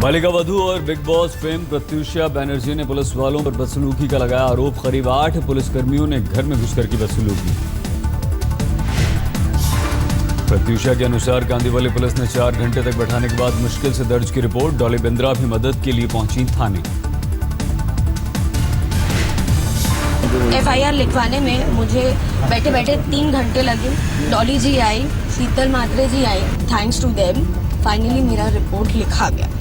बालिका वधू और big boss fame Pratyusha Banerjee ने police वालों पर बदसलूकी का लगाया आरोप। करीब 8 पुलिसकर्मियों ने घर में घुसकर की बदसलूकी। प्रत्युषा के अनुसार कांदीवली पुलिस ने 4 घंटे तक बैठाने के बाद मुश्किल से दर्ज की रिपोर्ट। डॉली बिंद्रा भी मदद के लिए पहुंची थाने। FIR लिखवाने में मुझे बैठे बैठे 3 घंटे लगे। डॉली जी आई, शीतल मात्रे जी आई, थैंक्स टू देम फाइनली मेरा रिपोर्ट लिखा गया।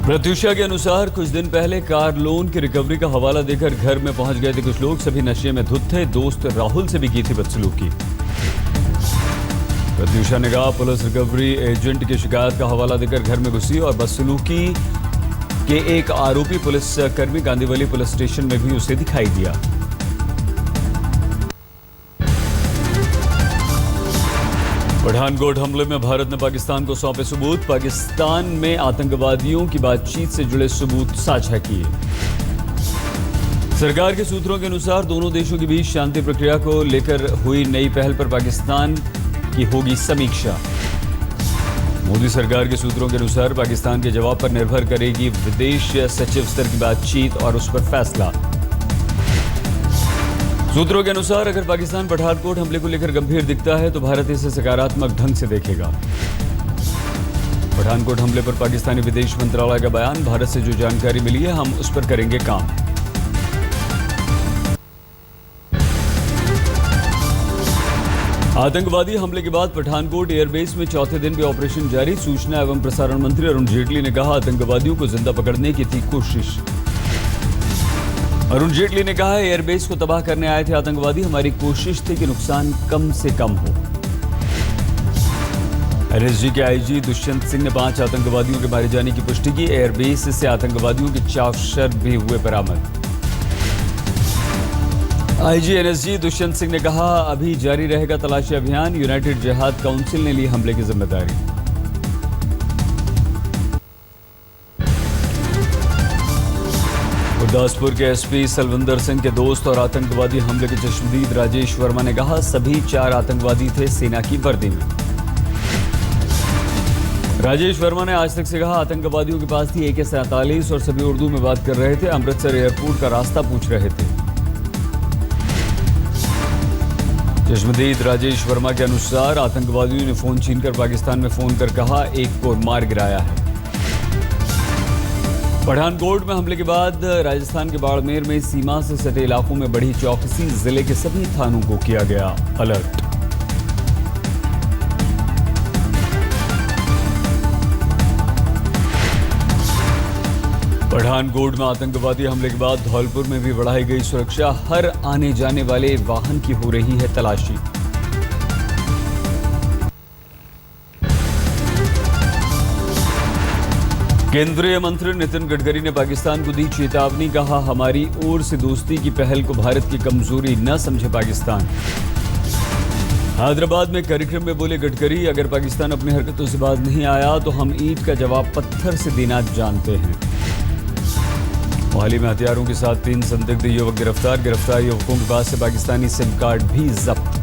प्रत्युषा के अनुसार कुछ दिन पहले कार लोन की रिकवरी का हवाला देकर घर में पहुंच गए थे कुछ लोग। सभी नशे में धुत थे। दोस्त राहुल से भी की थी बदसलूकी। प्रत्युषा ने कहा पुलिस रिकवरी एजेंट की शिकायत का हवाला देकर घर में घुसी और बदसलूकी के एक आरोपी पुलिस कर्मी कांदीवली पुलिस स्टेशन में भी उसे दिखाई दिया। पठानकोट हमले में भारत ने पाकिस्तान को सौंपे सबूत। पाकिस्तान में आतंकवादियों की बातचीत से जुड़े सबूत साझा किए। सरकार के सूत्रों के अनुसार दोनों देशों के बीच शांति प्रक्रिया को लेकर हुई नई पहल पर पाकिस्तान की होगी समीक्षा। मोदी सरकार के सूत्रों के अनुसार पाकिस्तान के जवाब पर निर्भर करेगी विदेश सचिव स्तर की बातचीत और उस पर फैसला। सूत्रों के अनुसार अगर पाकिस्तान पठानकोट हमले को लेकर गंभीर दिखता है तो भारत इसे सकारात्मक ढंग से देखेगा। पठानकोट हमले पर पाकिस्तानी विदेश मंत्रालय का बयान। भारत से जो जानकारी मिली है हम उस पर करेंगे काम। आतंकवादी हमले के बाद पठानकोट एयरबेस में चौथे दिन भी ऑपरेशन जारी। सूचना एवं प्रसारण मंत्री अरुण जेटली ने कहा आतंकवादियों को जिंदा पकड़ने की थी कोशिश। अरुण जेटली ने कहा एयरबेस को तबाह करने आए थे आतंकवादी। हमारी कोशिश थी कि नुकसान कम से कम हो। NSG के IG दुष्यंत सिंह ने 5 आतंकवादियों के मारे जाने की पुष्टि की। एयरबेस से आतंकवादियों के चावशर भी हुए बरामद। IG NSG दुष्यंत सिंह ने कहा अभी जारी रहेगा तलाशी अभियान। यूनाइटेड जिहाद काउंसिल ने ली हमले की जिम्मेदारी। गुरदासपुर के SP सलविंदर सिंह के दोस्त और आतंकवादी हमले के चश्मदीद राजेश वर्मा ने कहा सभी 4 आतंकवादी थे सेना की वर्दी में। राजेश वर्मा ने आज तक से कहा आतंकवादियों के पास थी AK-47 और सभी उर्दू में बात कर रहे थे। अमृतसर एयरपोर्ट का रास्ता पूछ रहे थे। चश्मदीद राजेश वर्मा के अनुसार आतंकवादियों ने फोन छीनकर पाकिस्तान में फोन कर कहा एक को मार गिराया है। पठानकोट में हमले के बाद राजस्थान के बाड़मेर में सीमा से सटे इलाकों में बढ़ी चौकसी। जिले के सभी थानों को किया गया अलर्ट। पठानकोट में आतंकवादी हमले के बाद धौलपुर में भी बढ़ाई गई सुरक्षा। हर आने जाने वाले वाहन की हो रही है तलाशी। केंद्रीय मंत्री नितिन गडकरी ने पाकिस्तान को दी चेतावनी। कहा हमारी ओर से दोस्ती की पहल को भारत की कमजोरी न समझे पाकिस्तान। हैदराबाद में कार्यक्रम में बोले गडकरी अगर पाकिस्तान अपनी हरकतों से बाज नहीं आया तो हम ईंट का जवाब पत्थर से देना जानते हैं। मोहाली में हथियारों के साथ 3 संदिग्ध युवक गिरफ्तार। गिरफ्तार युवकों के पास से पाकिस्तानी सिम कार्ड भी जब्त।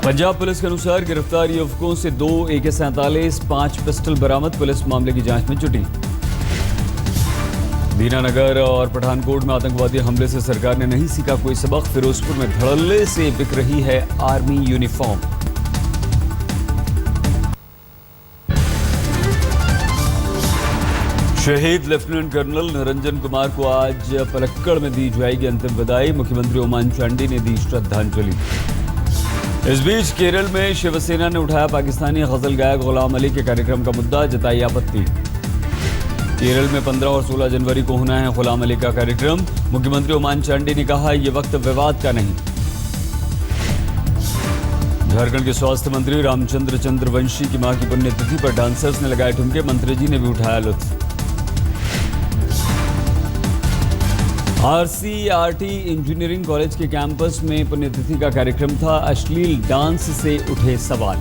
पंजाब पुलिस के अनुसार गिरफ्तार युवकों से 2 AK-47, 5 पिस्टल बरामद। पुलिस मामले की जांच में जुटी। दीनानगर और पठानकोट में आतंकवादी हमले से सरकार ने नहीं सीखा कोई सबक। फिरोजपुर में धड़ल्ले से बिक रही है आर्मी यूनिफॉर्म। शहीद लेफ्टिनेंट कर्नल निरंजन कुमार को आज पलक्कड़ में दी जाएगी अंतिम विदाई। मुख्यमंत्री ओमान चांडी ने दी श्रद्धांजलि। इस बीच केरल में शिवसेना ने उठाया पाकिस्तानी गजल गायक गुलाम अली के कार्यक्रम का मुद्दा। जताई आपत्ति। केरल में 15 और 16 जनवरी को होना है गुलाम अली का कार्यक्रम। मुख्यमंत्री ओमान चांडी ने कहा यह वक्त विवाद का नहीं। झारखंड के स्वास्थ्य मंत्री रामचंद्र चंद्रवंशी की मां की पुण्यतिथि पर डांसर्स ने लगाए ठुमके। मंत्री जी ने भी उठाया लुत्फ। RCRT इंजीनियरिंग कॉलेज के कैंपस में पुण्यतिथि का कार्यक्रम था। अश्लील डांस से उठे सवाल।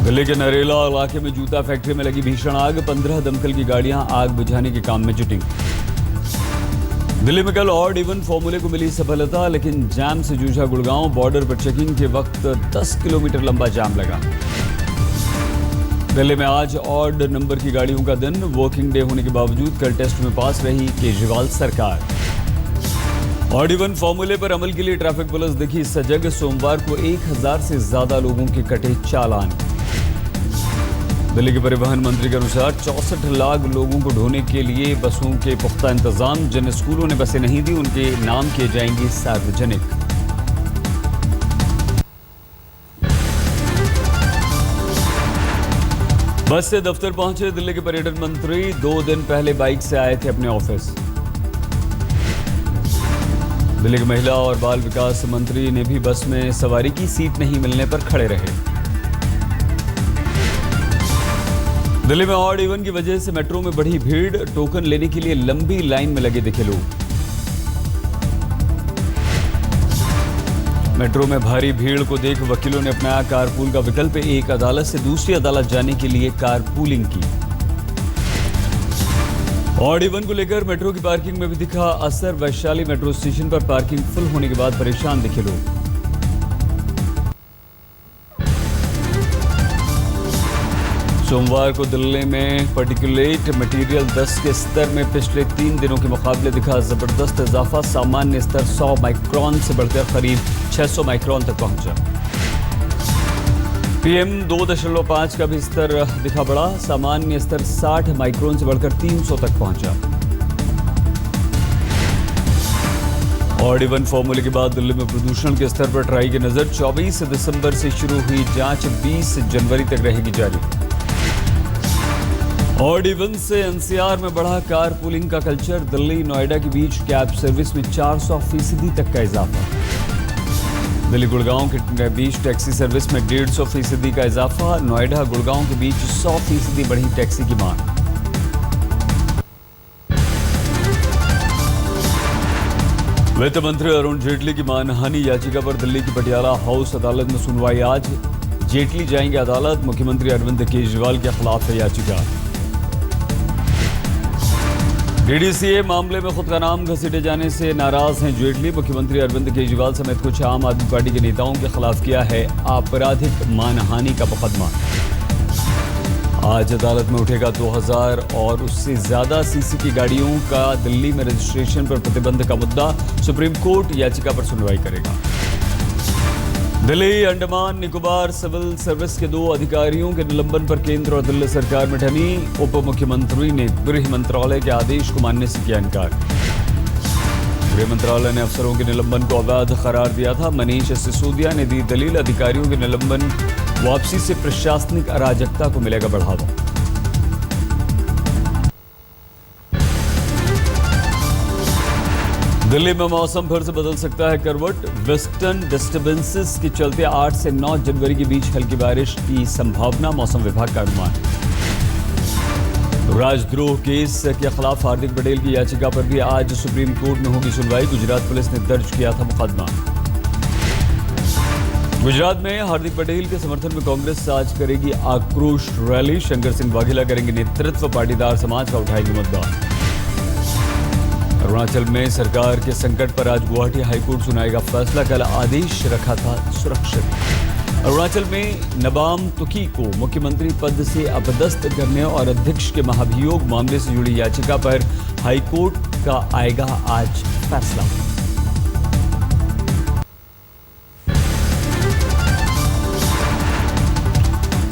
दिल्ली के नरेला इलाके में जूता फैक्ट्री में लगी भीषण आग। 15 दमकल की गाड़ियां आग बुझाने के काम में जुटी। दिल्ली में कल ऑड इवन फॉर्मूले को मिली सफलता, लेकिन जाम से जूझा गुड़गांव। बॉर्डर पर चेकिंग के वक्त 10 किलोमीटर लंबा जाम लगा। दिल्ली में आज ऑड नंबर की गाड़ियों का दिन। वर्किंग डे होने के बावजूद कल टेस्ट में पास रही केजरीवाल सरकार। ऑड इवन फॉर्मूले पर अमल के लिए ट्रैफिक पुलिस दिखी सजग। सोमवार को 1000 से ज्यादा लोगों के कटे चालान। दिल्ली के परिवहन मंत्री के अनुसार 64 लाख लोगों को ढोने के लिए बसों के पुख्ता इंतजाम। जिन स्कूलों ने बसें नहीं दी उनके नाम किए जाएंगे सार्वजनिक। बस से दफ्तर पहुंचे दिल्ली के पर्यटन मंत्री। 2 दिन पहले बाइक से आए थे अपने ऑफिस। दिल्ली के महिला और बाल विकास मंत्री ने भी बस में सवारी की, सीट नहीं मिलने पर खड़े रहे। दिल्ली में ऑड इवन की वजह से मेट्रो में बढ़ी भीड़। टोकन लेने के लिए लंबी लाइन में लगे दिखे लोग। मेट्रो में भारी भीड़ को देख वकीलों ने अपनाया कारपूल का विकल्प। एक अदालत से दूसरी अदालत जाने के लिए कारपूलिंग की। ऑड इवन को लेकर मेट्रो की पार्किंग में भी दिखा असर। वैशाली मेट्रो स्टेशन पर पार्किंग फुल होने के बाद परेशान दिखे लोग। सोमवार को दिल्ली में पार्टिकुलेट मटेरियल 10 के स्तर में पिछले 3 दिनों के मुकाबले दिखा जबरदस्त इजाफा। सामान्य स्तर 100 माइक्रोन से बढ़कर करीब 600 माइक्रोन तक पहुंचा। PM 2.5 का भी स्तर दिखा बढ़ा। सामान्य स्तर 60 माइक्रोन से बढ़कर 300 तक पहुंचा। ऑड इवन फॉर्मूले के बाद दिल्ली में प्रदूषण के स्तर पर ट्राई की नजर। 24 दिसंबर से शुरू हुई जांच 20 जनवरी तक रहेगी जारी। ऑड इवन से NCR में बढ़ा कार पूलिंग का कल्चर। दिल्ली नोएडा के बीच कैब सर्विस में 400% तक का इजाफा। दिल्ली गुड़गांव के बीच टैक्सी सर्विस में 150% का इजाफा। नोएडा गुड़गांव के बीच 100% बढ़ी टैक्सी की मांग। वित्त मंत्री अरुण जेटली की मानहानि याचिका पर दिल्ली की पटियाला हाउस अदालत में सुनवाई आज। जेटली जाएंगे अदालत। मुख्यमंत्री अरविंद केजरीवाल के खिलाफ है याचिका। DDCA मामले में खुद का नाम घसीटे जाने से नाराज हैं जेटली। मुख्यमंत्री अरविंद केजरीवाल समेत कुछ आम आदमी पार्टी के नेताओं के खिलाफ किया है आपराधिक मानहानि का मुकदमा। आज अदालत में उठेगा 2000 और उससे ज्यादा सीसी की गाड़ियों का दिल्ली में रजिस्ट्रेशन पर प्रतिबंध का मुद्दा। सुप्रीम कोर्ट याचिका पर सुनवाई करेगा। दिल्ली अंडमान निकोबार सिविल सर्विस के 2 अधिकारियों के निलंबन पर केंद्र और दिल्ली सरकार में ठनी। उप मुख्यमंत्री ने गृह मंत्रालय के आदेश को मानने से किया इनकार। गृह मंत्रालय ने अफसरों के निलंबन को अवैध करार दिया था। मनीष सिसोदिया ने दी दलील। अधिकारियों के निलंबन वापसी से प्रशासनिक अराजकता को मिलेगा बढ़ावा। दिल्ली में मौसम फिर से बदल सकता है करवट। वेस्टर्न डिस्टर्बेंसेस के चलते 8 से 9 जनवरी के बीच हल्की बारिश की संभावना। मौसम विभाग का अनुमान। राजद्रोह केस के खिलाफ हार्दिक पटेल की याचिका पर भी आज सुप्रीम कोर्ट में होगी सुनवाई। गुजरात पुलिस ने दर्ज किया था मुकदमा। गुजरात में हार्दिक पटेल के समर्थन में कांग्रेस आज करेगी आक्रोश रैली। शंकर सिंह वाघेला करेंगे नेतृत्व। पाटीदार समाज का उठाएंगे मुद्दा। अरुणाचल में सरकार के संकट पर आज गुवाहाटी हाईकोर्ट सुनाएगा फैसला। कल आदेश रखा था सुरक्षित। अरुणाचल में नबाम तुकी को मुख्यमंत्री पद से अपदस्थ करने और अध्यक्ष के महाभियोग मामले से जुड़ी याचिका पर हाईकोर्ट का आएगा आज फैसला।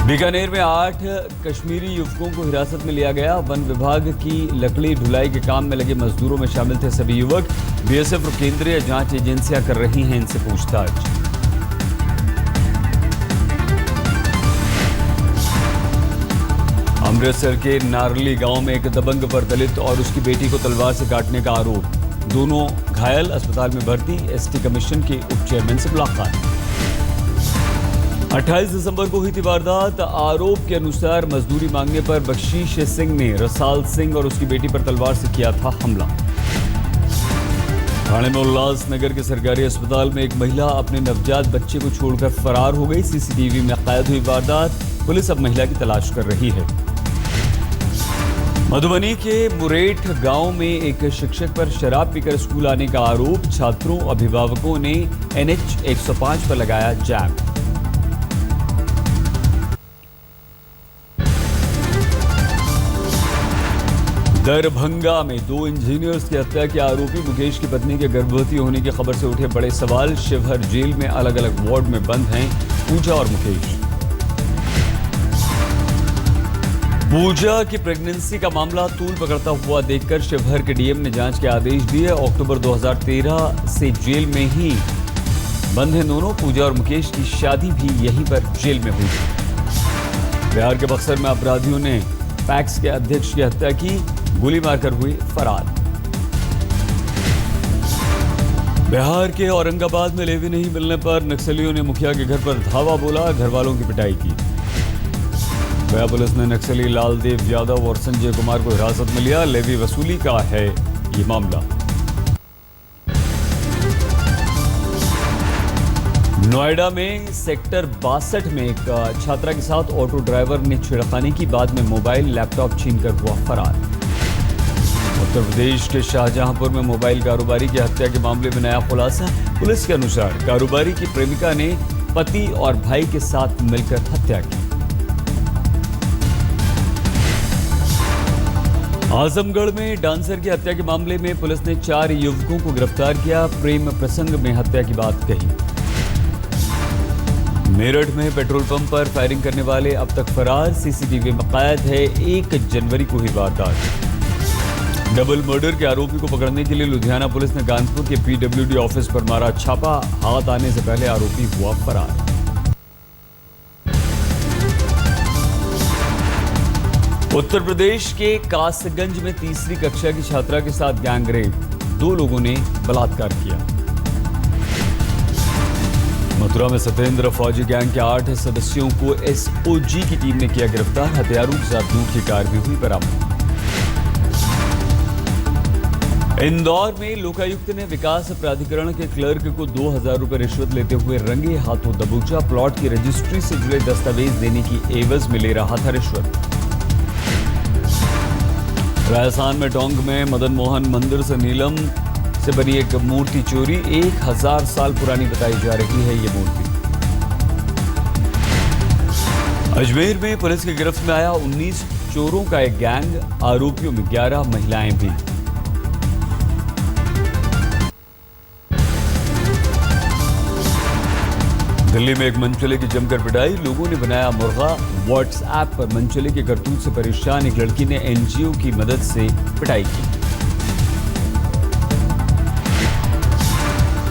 बीकानेर में 8 कश्मीरी युवकों को हिरासत में लिया गया। वन विभाग की लकड़ी ढुलाई के काम में लगे मजदूरों में शामिल थे सभी युवक। BSF और केंद्रीय जांच एजेंसियां कर रही हैं इनसे पूछताछ। अमृतसर के नारली गांव में एक दबंग पर दलित और उसकी बेटी को तलवार से काटने का आरोप। दोनों घायल, अस्पताल में भर्ती। ST कमीशन के उप चेयरमैन से मुलाकात। 28 दिसंबर को हुई थी वारदात। आरोप के अनुसार मजदूरी मांगने पर बख्शीश सिंह ने रसाल सिंह और उसकी बेटी पर तलवार से किया था हमला। ठाणे में उल्लासनगर के सरकारी अस्पताल में एक महिला अपने नवजात बच्चे को छोड़कर फरार हो गई। CCTV में कैद हुई वारदात। पुलिस अब महिला की तलाश कर रही है। मधुबनी के मुरेठ गांव में एक शिक्षक पर शराब पीकर स्कूल आने का आरोप। छात्रों अभिभावकों ने NH 105 पर लगाया जैम। दरभंगा में 2 इंजीनियर्स की हत्या के आरोपी मुकेश की पत्नी के गर्भवती होने की खबर से उठे बड़े सवाल। शिवहर जेल में अलग अलग वार्ड में बंद हैं पूजा और मुकेश। पूजा की प्रेगनेंसी का मामला तूल पकड़ता हुआ देखकर शिवहर के डीएम ने जांच के आदेश दिए। अक्टूबर 2013 से जेल में ही बंद हैं दोनों। पूजा और मुकेश की शादी भी यहीं पर जेल में हुई। बिहार के बक्सर में अपराधियों ने पैक्स के अध्यक्ष की हत्या की, गोली मारकर हुए फरार। बिहार के औरंगाबाद में लेवी नहीं मिलने पर नक्सलियों ने मुखिया के घर पर धावा बोला, घर वालों की पिटाई की। गया पुलिस ने नक्सली लालदेव यादव और संजय कुमार को हिरासत में लिया। लेवी वसूली का है ये मामला। नोएडा में सेक्टर 62 में एक छात्रा के साथ ऑटो ड्राइवर ने छेड़खानी की, बाद में मोबाइल लैपटॉप छीनकर हुआ फरार। उत्तर प्रदेश के शाहजहांपुर में मोबाइल कारोबारी की हत्या के मामले में नया खुलासा। पुलिस के अनुसार कारोबारी की प्रेमिका ने पति और भाई के साथ मिलकर हत्या की। आजमगढ़ में डांसर की हत्या के मामले में पुलिस ने 4 युवकों को गिरफ्तार किया। प्रेम प्रसंग में हत्या की बात कही। मेरठ में पेट्रोल पंप पर फायरिंग करने वाले अब तक फरार, सीसीटीवी में कैद है। 1 जनवरी को ही वारदात। डबल मर्डर के आरोपी को पकड़ने के लिए लुधियाना पुलिस ने कानपुर के PWD ऑफिस पर मारा छापा। हाथ आने से पहले आरोपी हुआ फरार। उत्तर प्रदेश के कासगंज में तीसरी कक्षा की छात्रा के साथ गैंगरेप, 2 लोगों ने बलात्कार किया। मथुरा में सत्येंद्र फौजी गैंग के 8 सदस्यों को SOG की टीम ने किया गिरफ्तार। हथियारों के साथ लूट की कार भी हुई बरामद। इंदौर में लोकायुक्त ने विकास प्राधिकरण के क्लर्क को 2000 रुपए रिश्वत लेते हुए रंगे हाथों दबोचा। प्लॉट की रजिस्ट्री से जुड़े दस्तावेज देने की एवज में ले रहा था रिश्वत। राजस्थान में टोंक में मदन मोहन मंदिर से नीलम से बनी एक मूर्ति चोरी। 1000 साल पुरानी बताई जा रही है ये मूर्ति। अजमेर में पुलिस की गिरफ्त में आया 19 चोरों का एक गैंग, आरोपियों में 11 महिलाएं भी। दिल्ली में एक मनचले की जमकर पिटाई, लोगों ने बनाया मुर्गा। व्हाट्सएप पर मनचले के करतूत से परेशान एक लड़की ने NGO की मदद से पिटाई की।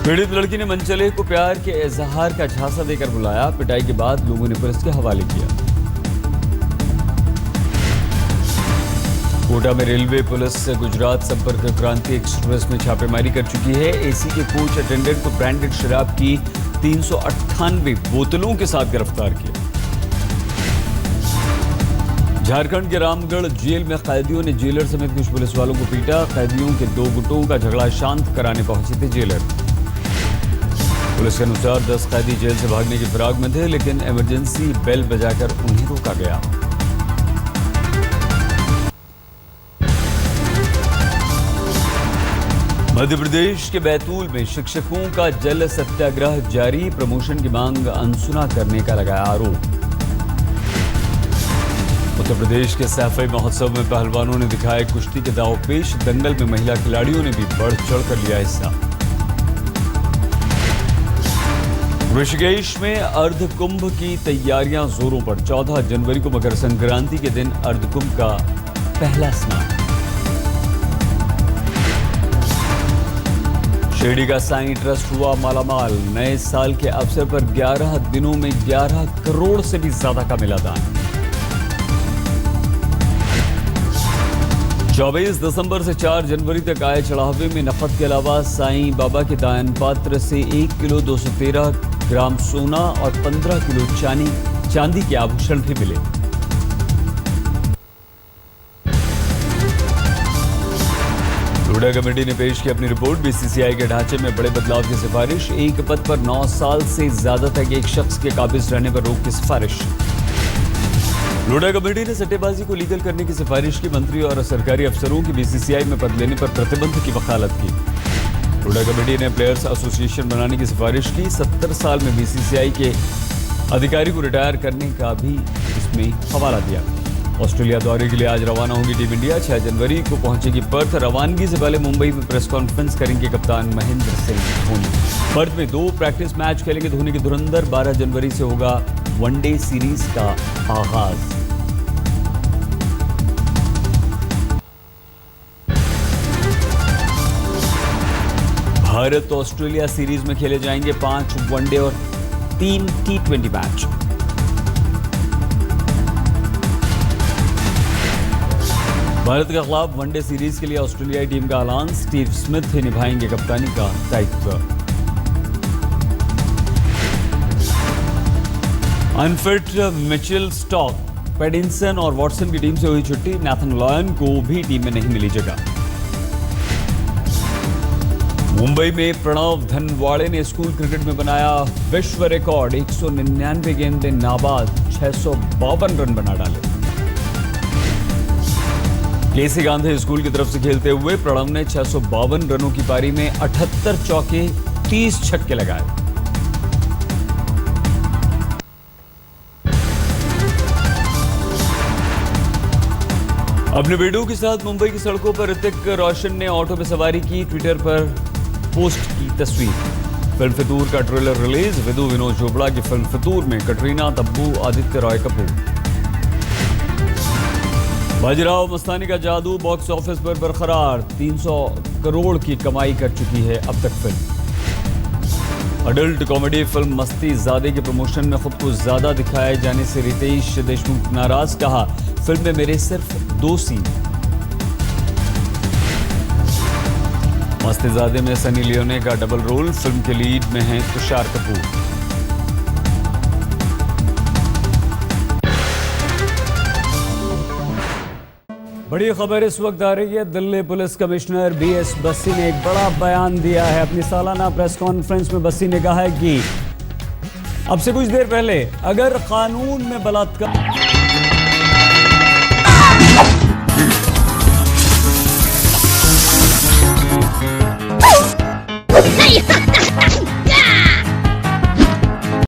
पीड़ित लड़की ने मनचले को प्यार के इजहार का झांसा देकर बुलाया। पिटाई के बाद लोगों ने पुलिस के हवाले किया। कोटा में रेलवे पुलिस गुजरात संपर्क क्रांति एक्सप्रेस में छापेमारी कर चुकी है। AC के कोच अटेंडेंट को ब्रांडेड शराब की 398 बोतलों के साथ गिरफ्तार किया। झारखंड के रामगढ़ जेल में कैदियों ने जेलर समेत कुछ पुलिस वालों को पीटा। कैदियों के 2 गुटों का झगड़ा शांत कराने पहुंचे थे जेलर। पुलिस के अनुसार 10 कैदी जेल से भागने की फिराक में थे, लेकिन इमरजेंसी बेल बजाकर उन्हें रोका गया। मध्य प्रदेश के बैतूल में शिक्षकों का जल सत्याग्रह जारी। प्रमोशन की मांग अनसुना करने का लगाया आरोप। उत्तर प्रदेश के सैफई महोत्सव में पहलवानों ने दिखाए कुश्ती के दांव पेश। दंगल में महिला खिलाड़ियों ने भी बढ़ चढ़कर लिया हिस्सा। ऋषिकेश में अर्धकुंभ की तैयारियां जोरों पर। 14 जनवरी को मकर संक्रांति के दिन अर्धकुंभ का पहला स्नान। शिरडी का साईं ट्रस्ट हुआ मालामाल। नए साल के अवसर पर 11 दिनों में 11 करोड़ से भी ज्यादा का मिला दान। 24 दिसंबर से 4 जनवरी तक आए चढ़ावे में नकद के अलावा साईं बाबा के दान पात्र से 1 किलो 213 ग्राम सोना और 15 किलो चांदी के आभूषण भी मिले। हुडा कमेटी ने पेश की अपनी रिपोर्ट। BCCI के ढांचे में बड़े बदलाव की सिफारिश। एक पद पर 9 साल से ज्यादा तक एक शख्स के काबिज रहने पर रोक की सिफारिश। लोढ़ा कमेटी ने सट्टेबाजी को लीगल करने की सिफारिश की। मंत्री और सरकारी अफसरों की बीसीसीआई में पद लेने पर प्रतिबंध की वकालत की। लोढ़ा कमेटी ने प्लेयर्स एसोसिएशन बनाने की सिफारिश की। 70 साल में बीसीसीआई के अधिकारी को रिटायर करने का भी इसमें हवाला दिया। ऑस्ट्रेलिया दौरे के लिए आज रवाना होगी टीम इंडिया। 6 जनवरी को पहुंचेगी पर्थ। रवानगी से पहले मुंबई में प्रेस कॉन्फ्रेंस करेंगे कप्तान महेंद्र सिंह धोनी। पर्थ में 2 प्रैक्टिस मैच खेलेंगे धोनी के धुरंधर। 12 जनवरी से होगा वनडे सीरीज का आगाज। भारत ऑस्ट्रेलिया सीरीज में खेले जाएंगे 5 वनडे और 3 T20 मैच। भारत के खिलाफ वनडे सीरीज के लिए ऑस्ट्रेलियाई टीम का ऐलान। स्टीव स्मिथ ही निभाएंगे कप्तानी का दायित्व। अनफिट मिचेल स्टॉक, पेडिंसन और वॉटसन की टीम से हुई छुट्टी। नैथन लॉयन को भी टीम में नहीं मिली जगह। मुंबई में प्रणव धनवाड़े ने स्कूल क्रिकेट में बनाया विश्व रिकॉर्ड। 199 गेंदें नाबाद, 652 रन बना डाले। केसी गांधी स्कूल की तरफ से खेलते हुए प्रणव ने 652 रनों की पारी में 78 चौके, 30 छक्के लगाए। अपने बेटों के साथ मुंबई की सड़कों पर ऋतिक रोशन ने ऑटो में सवारी की। ट्विटर पर पोस्ट की तस्वीर। फिल्म फितूर का ट्रेलर रिलीज। विदु विनोद चोपड़ा की फिल्म फितूर में कटरीना, तब्बू, आदित्य रॉय कपूर। बाजीराव मस्तानी का जादू बॉक्स ऑफिस पर बरकरार। 300 करोड़ की कमाई कर चुकी है अब तक फिल्म। अडल्ट कॉमेडी फिल्म मस्ती ज़ादे के प्रमोशन में खुद को ज्यादा दिखाए जाने से रितेश देशमुख नाराज। कहा, फिल्म में मेरे सिर्फ 2 सीन। मस्तीज़ादे में सनी लियोने का डबल रोल। फिल्म के लीड में हैं तुषार कपूर। बड़ी खबर इस वक्त आ रही है। Delhi police commissioner BS Bassi ने एक बड़ा बयान दिया है। अपनी सालाना प्रेस कॉन्फ्रेंस में बस्सी ने कहा है कि अब से कुछ देर पहले अगर कानून में बलात्कार